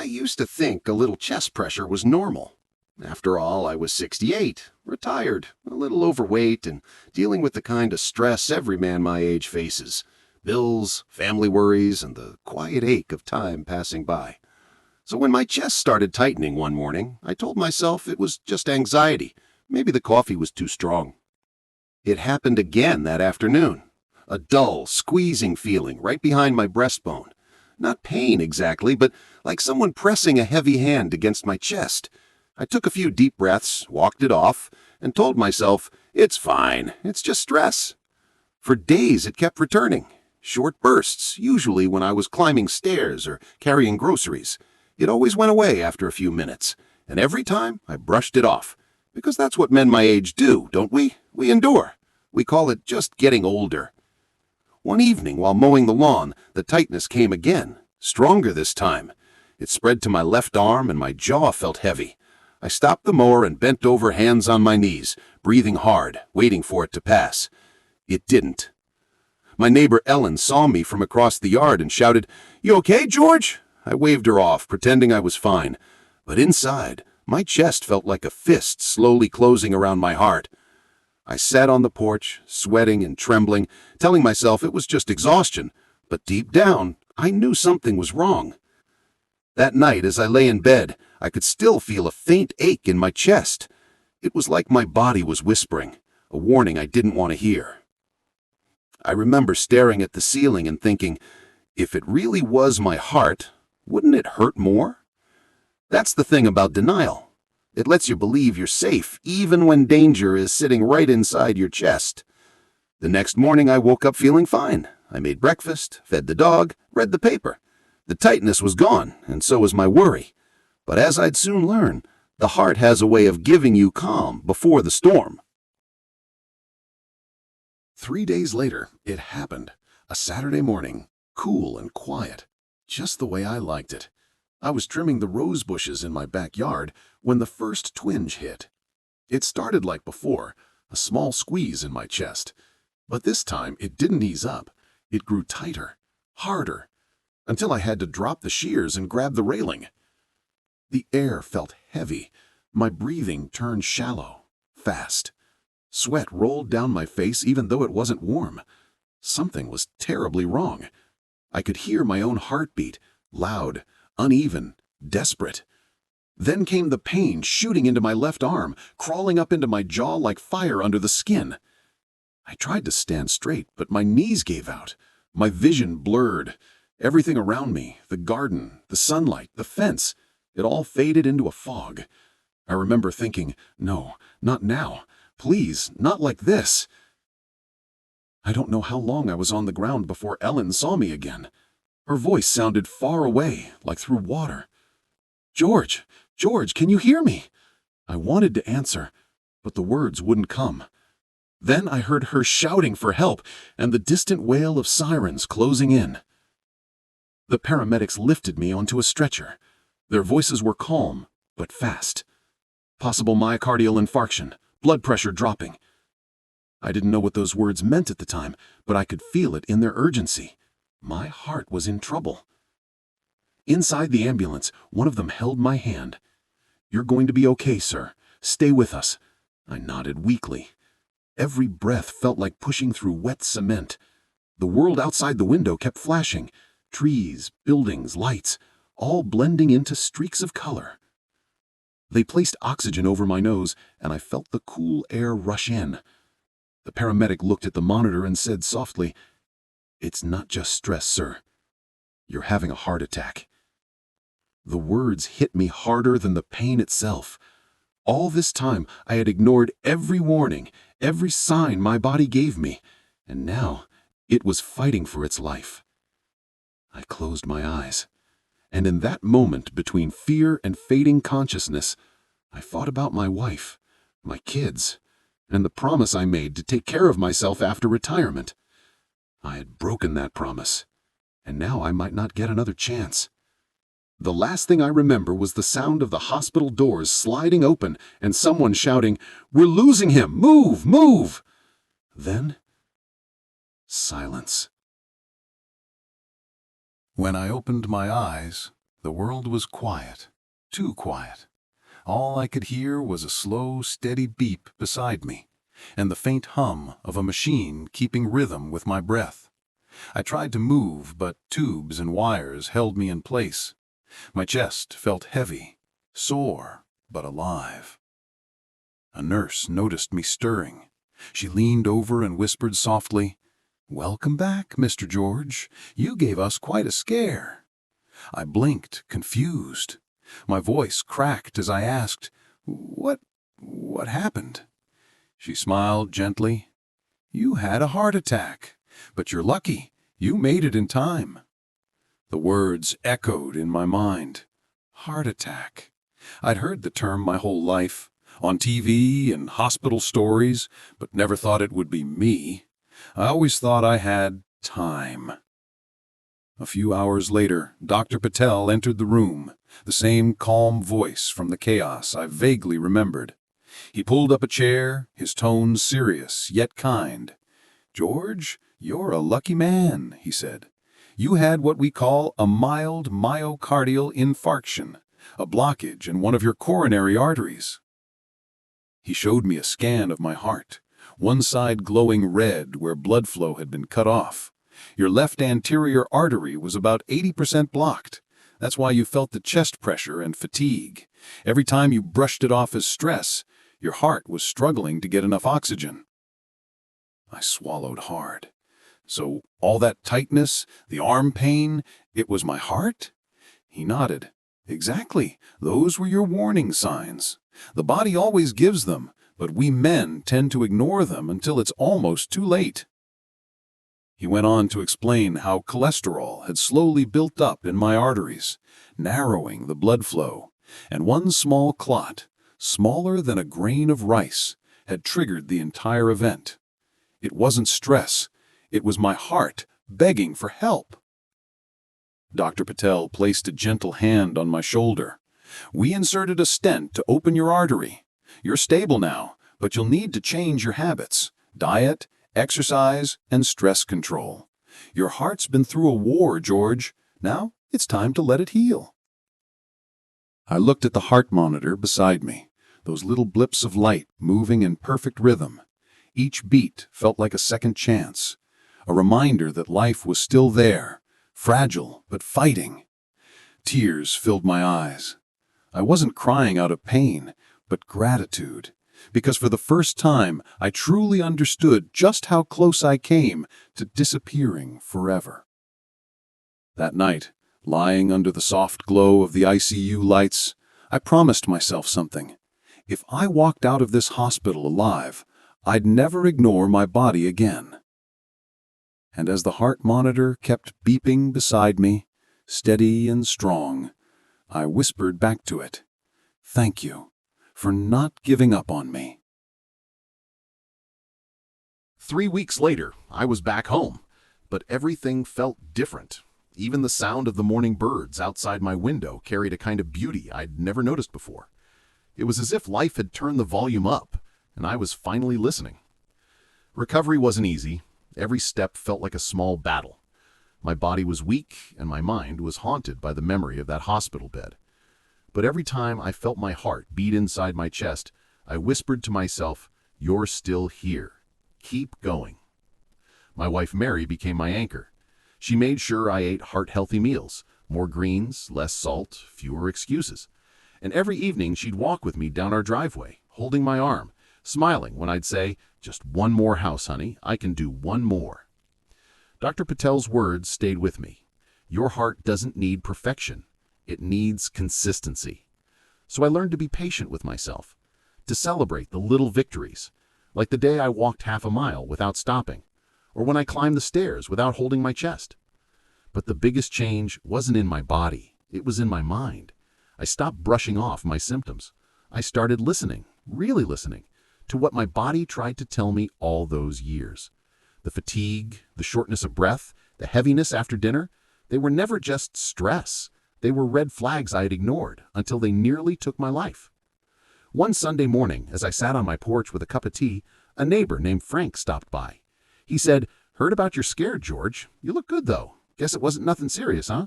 I used to think a little chest pressure was normal. After all, I was 68, retired, a little overweight, and dealing with the kind of stress every man my age faces: bills, family worries, and the quiet ache of time passing by. So when my chest started tightening one morning, I told myself it was just anxiety. Maybe the coffee was too strong. It happened again that afternoon. A dull, squeezing feeling right behind my breastbone. Not pain exactly, but like someone pressing a heavy hand against my chest. I took a few deep breaths, walked it off, and told myself, it's fine, it's just stress. For days it kept returning. Short bursts, usually when I was climbing stairs or carrying groceries. It always went away after a few minutes, and every time I brushed it off. Because that's what men my age do, don't we? We endure. We call it just getting older. One evening while mowing the lawn, the tightness came again, stronger this time. It spread to my left arm and my jaw felt heavy. I stopped the mower and bent over, hands on my knees, breathing hard, waiting for it to pass. It didn't. My neighbor Ellen saw me from across the yard and shouted, "You okay, George?" I waved her off, pretending I was fine. But inside, my chest felt like a fist slowly closing around my heart. I sat on the porch, sweating and trembling, telling myself it was just exhaustion, but deep down, I knew something was wrong. That night, as I lay in bed, I could still feel a faint ache in my chest. It was like my body was whispering, a warning I didn't want to hear. I remember staring at the ceiling and thinking, if it really was my heart, wouldn't it hurt more? That's the thing about denial. It lets you believe you're safe, even when danger is sitting right inside your chest. The next morning I woke up feeling fine. I made breakfast, fed the dog, read the paper. The tightness was gone, and so was my worry. But as I'd soon learn, the heart has a way of giving you calm before the storm. 3 days later, it happened. A Saturday morning, cool and quiet, just the way I liked it. I was trimming the rose bushes in my backyard when the first twinge hit. It started like before, a small squeeze in my chest. But this time it didn't ease up. It grew tighter, harder, until I had to drop the shears and grab the railing. The air felt heavy. My breathing turned shallow, fast. Sweat rolled down my face even though it wasn't warm. Something was terribly wrong. I could hear my own heartbeat, loud, uneven, desperate. Then came the pain shooting into my left arm, crawling up into my jaw like fire under the skin. I tried to stand straight, but my knees gave out. My vision blurred. Everything around me, the garden, the sunlight, the fence, it all faded into a fog. I remember thinking, no, not now. Please, not like this. I don't know how long I was on the ground before Ellen saw me again. Her voice sounded far away, like through water. "George, George, can you hear me?" I wanted to answer, but the words wouldn't come. Then I heard her shouting for help and the distant wail of sirens closing in. The paramedics lifted me onto a stretcher. Their voices were calm, but fast. Possible myocardial infarction, blood pressure dropping. I didn't know what those words meant at the time, but I could feel it in their urgency. My heart was in trouble. Inside the ambulance, one of them held my hand. "You're going to be okay, sir. Stay with us." I nodded weakly. Every breath felt like pushing through wet cement. The world outside the window kept flashing. Trees, buildings, lights, all blending into streaks of color. They placed oxygen over my nose, and I felt the cool air rush in. The paramedic looked at the monitor and said softly, "It's not just stress, sir. You're having a heart attack." The words hit me harder than the pain itself. All this time, I had ignored every warning, every sign my body gave me, and now it was fighting for its life. I closed my eyes, and in that moment between fear and fading consciousness, I thought about my wife, my kids, and the promise I made to take care of myself after retirement. I had broken that promise, and now I might not get another chance. The last thing I remember was the sound of the hospital doors sliding open and someone shouting, "We're losing him! Move! Move!" Then, silence. When I opened my eyes, The world was quiet, too quiet. All I could hear was a slow, steady beep beside me, and the faint hum of a machine keeping rhythm with my breath. I tried to move, but tubes and wires held me in place. My chest felt heavy, sore, but alive. A nurse noticed me stirring. She leaned over and whispered softly, "Welcome back, Mr. George. You gave us quite a scare." I blinked, confused. My voice cracked as I asked, What happened?" She smiled gently. "You had a heart attack, but you're lucky. You made it in time." The words echoed in my mind. Heart attack. I'd heard the term my whole life, on TV and hospital stories, but never thought it would be me. I always thought I had time. A few hours later, Dr. Patel entered the room, the same calm voice from the chaos I vaguely remembered. He pulled up a chair, his tone serious yet kind. "George, you're a lucky man," he said. "You had what we call a mild myocardial infarction, a blockage in one of your coronary arteries." He showed me a scan of my heart, one side glowing red where blood flow had been cut off. Your left anterior artery was about 80% blocked. That's why you felt the chest pressure and fatigue. Every time you brushed it off as stress, your heart was struggling to get enough oxygen. I swallowed hard. So all that tightness, the arm pain, it was my heart? He nodded. Exactly. Those were your warning signs. The body always gives them, but we men tend to ignore them until it's almost too late. He went on to explain how cholesterol had slowly built up in my arteries, narrowing the blood flow, and one small clot, smaller than a grain of rice, had triggered the entire event. It wasn't stress. It was my heart begging for help. Dr. Patel placed a gentle hand on my shoulder. "We inserted a stent to open your artery. You're stable now, but you'll need to change your habits, diet, exercise, and stress control. Your heart's been through a war, George. Now it's time to let it heal." I looked at the heart monitor beside me, those little blips of light moving in perfect rhythm. Each beat felt like a second chance, a reminder that life was still there, fragile but fighting. Tears filled my eyes. I wasn't crying out of pain, but gratitude, because for the first time I truly understood just how close I came to disappearing forever. That night, lying under the soft glow of the ICU lights, I promised myself something. If I walked out of this hospital alive, I'd never ignore my body again. And as the heart monitor kept beeping beside me, steady and strong, I whispered back to it, "Thank you for not giving up on me." 3 weeks later, I was back home, but everything felt different. Even the sound of the morning birds outside my window carried a kind of beauty I'd never noticed before. It was as if life had turned the volume up, and I was finally listening. Recovery wasn't easy. Every step felt like a small battle. My body was weak, and my mind was haunted by the memory of that hospital bed. But every time I felt my heart beat inside my chest, I whispered to myself, "You're still here. Keep going." My wife Mary became my anchor. She made sure I ate heart-healthy meals, more greens, less salt, fewer excuses. And every evening she'd walk with me down our driveway, holding my arm, smiling when I'd say, "Just one more house, honey. I can do one more." Dr. Patel's words stayed with me. Your heart doesn't need perfection. It needs consistency. So I learned to be patient with myself, to celebrate the little victories, like the day I walked half a mile without stopping, or when I climbed the stairs without holding my chest. But the biggest change wasn't in my body. It was in my mind. I stopped brushing off my symptoms. I started listening, really listening, to what my body tried to tell me all those years. The fatigue, the shortness of breath, the heaviness after dinner, they were never just stress. They were red flags I had ignored until they nearly took my life. One Sunday morning, as I sat on my porch with a cup of tea, a neighbor named Frank stopped by. He said, "Heard about your scare, George. You look good, though. Guess it wasn't nothing serious, huh?"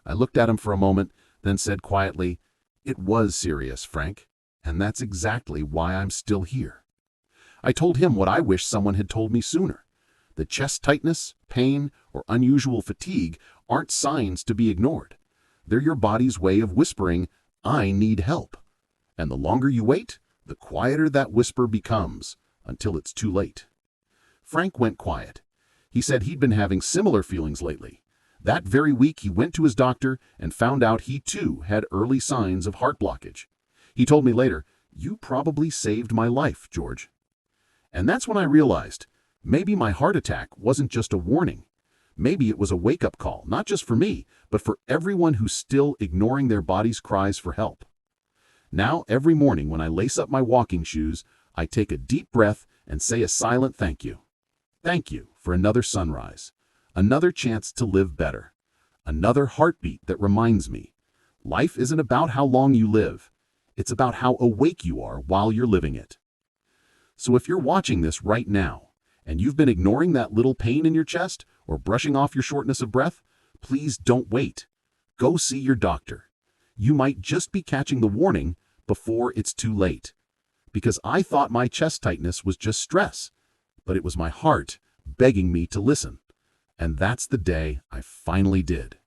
I looked at him for a moment, then said quietly, "It was serious, Frank, and that's exactly why I'm still here." I told him what I wish someone had told me sooner. That chest tightness, pain, or unusual fatigue aren't signs to be ignored. They're your body's way of whispering, "I need help." And the longer you wait, the quieter that whisper becomes, until it's too late. Frank went quiet. He said he'd been having similar feelings lately. That very week he went to his doctor and found out he too had early signs of heart blockage. He told me later, "You probably saved my life, George." And that's when I realized, maybe my heart attack wasn't just a warning. Maybe it was a wake-up call, not just for me, but for everyone who's still ignoring their body's cries for help. Now, every morning when I lace up my walking shoes, I take a deep breath and say a silent thank you. Thank you for another sunrise, another chance to live better, another heartbeat that reminds me, life isn't about how long you live, it's about how awake you are while you're living it. So if you're watching this right now, and you've been ignoring that little pain in your chest or brushing off your shortness of breath, please don't wait. Go see your doctor. You might just be catching the warning before it's too late. Because I thought my chest tightness was just stress, but it was my heart begging me to listen. And that's the day I finally did.